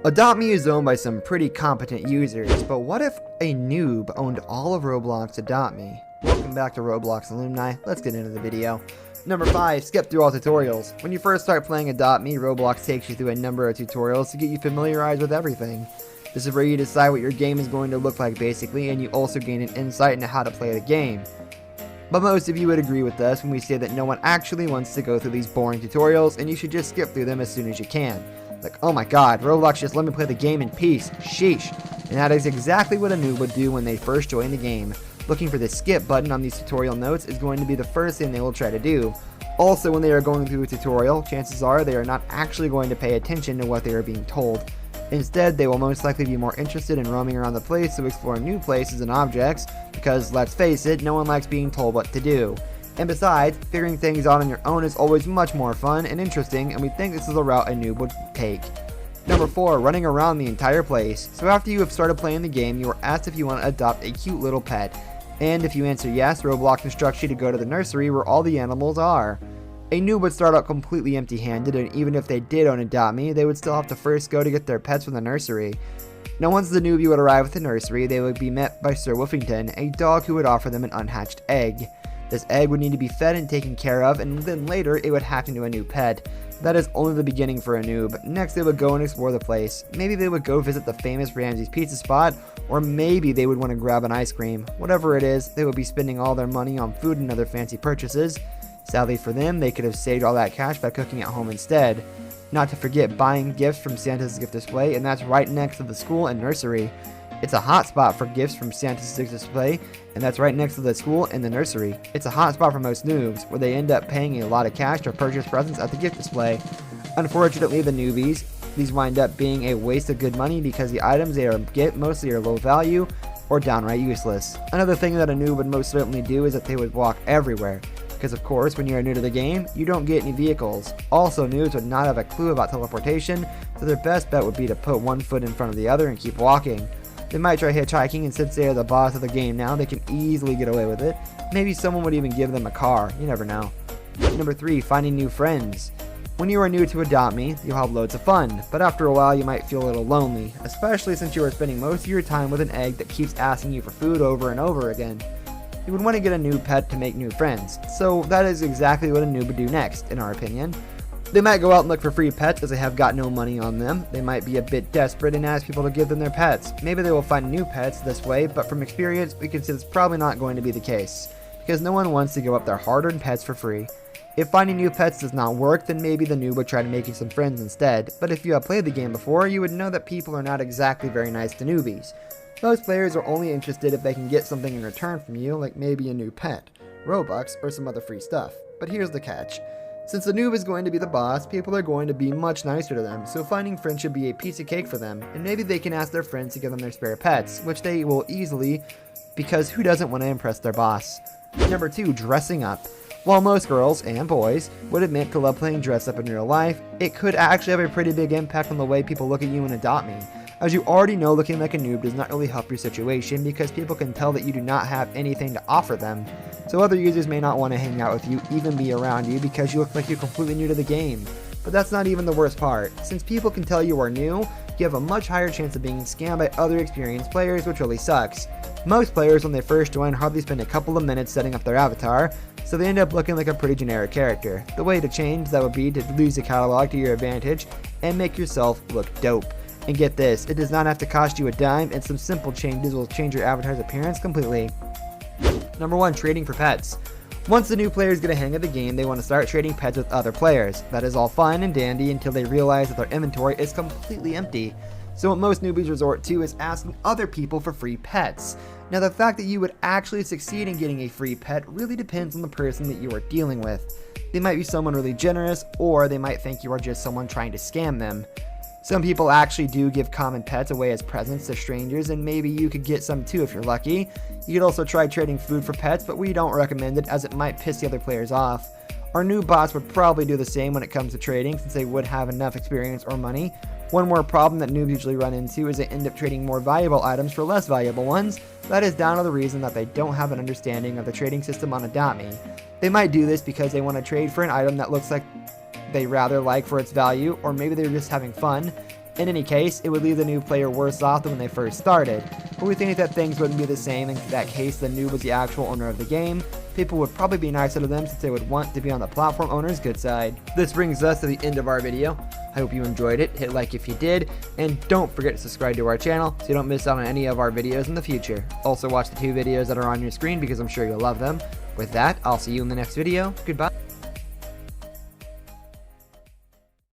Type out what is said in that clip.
Adopt Me is owned by some pretty competent users, but what if a noob owned all of Roblox Adopt Me? Welcome back to Roblox Alumni, let's get into the video. Number 5, skip through all tutorials. When you first start playing Adopt Me, Roblox takes you through a number of tutorials to get you familiarized with everything. This is where you decide what your game is going to look like basically, and you also gain an insight into how to play the game. But most of you would agree with us when we say that no one actually wants to go through these boring tutorials, and you should just skip through them as soon as you can. Like, oh my god, Roblox just let me play the game in peace, sheesh. And that is exactly what a noob would do when they first join the game. Looking for the skip button on these tutorial notes is going to be the first thing they will try to do. Also, when they are going through a tutorial, chances are they are not actually going to pay attention to what they are being told. Instead, they will most likely be more interested in roaming around the place to explore new places and objects, because let's face it, no one likes being told what to do. And besides, figuring things out on your own is always much more fun and interesting, and we think this is the route a noob would take. Number 4, running around the entire place. So after you have started playing the game, you are asked if you want to adopt a cute little pet. And if you answer yes, Roblox instructs you to go to the nursery where all the animals are. A noob would start out completely empty-handed, and even if they did own Adopt Me, they would still have to first go to get their pets from the nursery. Now once the newbie would arrive at the nursery, they would be met by Sir Woofington, a dog who would offer them an unhatched egg. This egg would need to be fed and taken care of, and then later it would hatch into a new pet. That is only the beginning for a noob. Next they would go and explore the place. Maybe they would go visit the famous Ramsay's pizza spot, or maybe they would want to grab an ice cream. Whatever it is, they would be spending all their money on food and other fancy purchases. Sadly for them, they could have saved all that cash by cooking at home instead. Not to forget buying gifts from Santa's gift display, and that's right next to the school and nursery. It's a hot spot for gifts from Santa's gift display, and that's right next to the school and the nursery. It's a hot spot for most noobs, where they end up paying a lot of cash to purchase presents at the gift display. Unfortunately, the newbies, these wind up being a waste of good money because the items they get mostly are low value or downright useless. Another thing that a noob would most certainly do is that they would walk everywhere. Because of course, when you are new to the game, you don't get any vehicles. Also, noobs would not have a clue about teleportation, so their best bet would be to put one foot in front of the other and keep walking. They might try hitchhiking, and since they are the boss of the game now, they can easily get away with it. Maybe someone would even give them a car, you never know. Number 3, finding new friends. When you are new to Adopt Me, you'll have loads of fun, but after a while you might feel a little lonely, especially since you are spending most of your time with an egg that keeps asking you for food over and over again. You would want to get a new pet to make new friends, so that is exactly what a noob would do next, in our opinion. They might go out and look for free pets as they have got no money on them. They might be a bit desperate and ask people to give them their pets. Maybe they will find new pets this way, but from experience we can see it's probably not going to be the case, because no one wants to give up their hard-earned pets for free. If finding new pets does not work, then maybe the noob would try to make you some friends instead, but if you have played the game before, you would know that people are not exactly very nice to newbies. Most players are only interested if they can get something in return from you, like maybe a new pet, Robux, or some other free stuff. But here's the catch. Since the noob is going to be the boss, people are going to be much nicer to them, so finding friends should be a piece of cake for them, and maybe they can ask their friends to give them their spare pets, which they will easily, because who doesn't want to impress their boss? Number 2, dressing up. While most girls, and boys, would admit to love playing dress up in real life, it could actually have a pretty big impact on the way people look at you and Adopt Me. As you already know, looking like a noob does not really help your situation because people can tell that you do not have anything to offer them. So other users may not want to hang out with you, even be around you, because you look like you're completely new to the game. But that's not even the worst part. Since people can tell you are new, you have a much higher chance of being scammed by other experienced players, which really sucks. Most players when they first join hardly spend a couple of minutes setting up their avatar, so they end up looking like a pretty generic character. The way to change that would be to use the catalog to your advantage and make yourself look dope. And get this, it does not have to cost you a dime, and some simple changes will change your avatar's appearance completely. Number 1, trading for pets. Once the new players get a hang of the game, they want to start trading pets with other players. That is all fine and dandy until they realize that their inventory is completely empty. So what most newbies resort to is asking other people for free pets. Now the fact that you would actually succeed in getting a free pet really depends on the person that you are dealing with. They might be someone really generous, or they might think you are just someone trying to scam them. Some people actually do give common pets away as presents to strangers, and maybe you could get some too if you're lucky. You could also try trading food for pets, but we don't recommend it as it might piss the other players off. Our new bots would probably do the same when it comes to trading, since they would have enough experience or money. One more problem that noobs usually run into is they end up trading more valuable items for less valuable ones. That is down to the reason that they don't have an understanding of the trading system on Adopt Me. They might do this because they want to trade for an item that looks like they rather like for its value, or maybe they're just having fun. In any case, it would leave the new player worse off than when they first started, but we think that things wouldn't be the same in that case the noob was the actual owner of the game. People would probably be nicer to them since they would want to be on the platform owner's good side. This brings us to the end of our video. I hope you enjoyed it, hit like if you did, and don't forget to subscribe to our channel so you don't miss out on any of our videos in the future. Also watch the 2 videos that are on your screen because I'm sure you'll love them. With that, I'll see you in the next video. Goodbye.